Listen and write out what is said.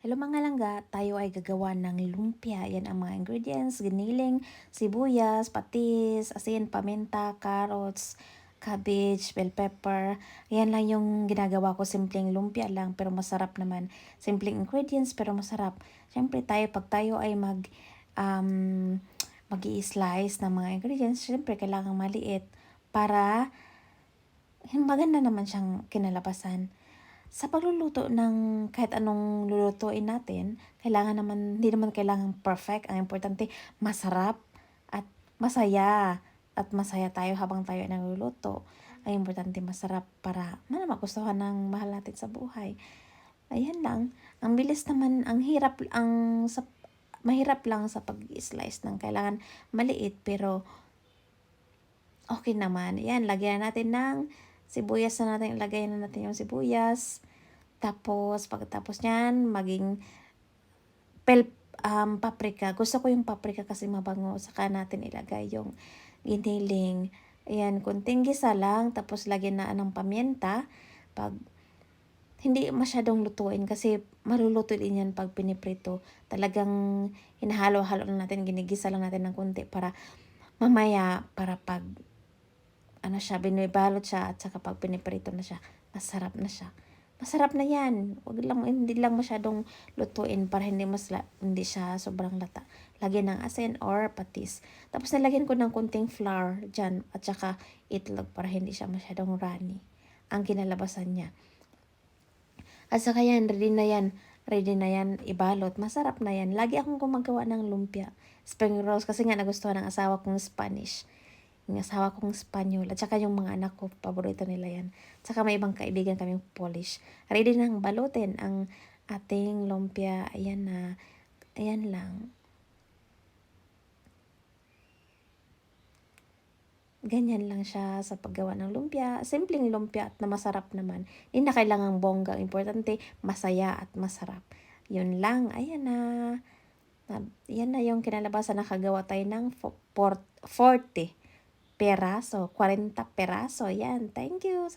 Hello mga langga, tayo ay gagawa ng lumpia. Yan ang mga ingredients, giniling, sibuyas, patis, asin, paminta, carrots, cabbage, bell pepper. Yan lang yung ginagawa ko, simpleng lumpia lang pero masarap naman. Simpleng ingredients pero masarap. Siyempre pag tayo ay um, mag-i-slice ng mga ingredients, siyempre kailangan maliit para maganda naman siyang kinalabasan. Sa pagluluto ng kahit anong lulutuin natin, hindi naman kailangan perfect. Ang importante, masarap at masaya. At masaya tayo habang tayo ay nagluluto. Ang importante, masarap para magustuhan ng mahal natin sa buhay. Ayan lang. Ang bilis naman, mahirap lang sa pag-slice ng kailangan maliit pero okay naman. Ayan, lagyan natin ng sibuyas ilagay na natin yung sibuyas. Tapos, pagkatapos niyan, paprika. Gusto ko yung paprika kasi mabango. Saka natin ilagay yung giniling. Ayan, kunting gisa lang. Tapos, lagyan na ng paminta. Pag hindi masyadong lutuin kasi maluluto din yan pag piniprito. Talagang hinahalo-halo lang natin, ginigisa lang natin ng kunti para mamaya, para pag binibalot siya at saka pag piniprito na siya, masarap na siya. Masarap na yan. Hindi lang masyadong lutuin para hindi siya sobrang lata. Lagyan ng asin or patis. Tapos nalagyan ko ng kunting flour dyan at saka itlog para hindi siya masyadong runny ang kinalabasan niya. At saka yan, ready na yan. Ready na yan, ibalot. Masarap na yan. Lagi akong gumagawa ng lumpia. Spring rolls kasi nga nagustuhan ng asawa kong Spanish. Yung asawa kong Spanyol. At saka yung mga anak ko, paborito nila yan. At saka may ibang kaibigan kaming Polish. Ready nang balutin ang ating lumpia. Ayan na. Ayan lang. Ganyan lang siya sa paggawa ng lumpia. Simpleng lumpia at na masarap naman. Hindi na kailangang bongga. Importante, masaya at masarap. Yun lang. Ayan na. Yan na yung kinalabasan. Nakagawa tayo ng 40 peraso, 40 peraso. Yan. Thank you.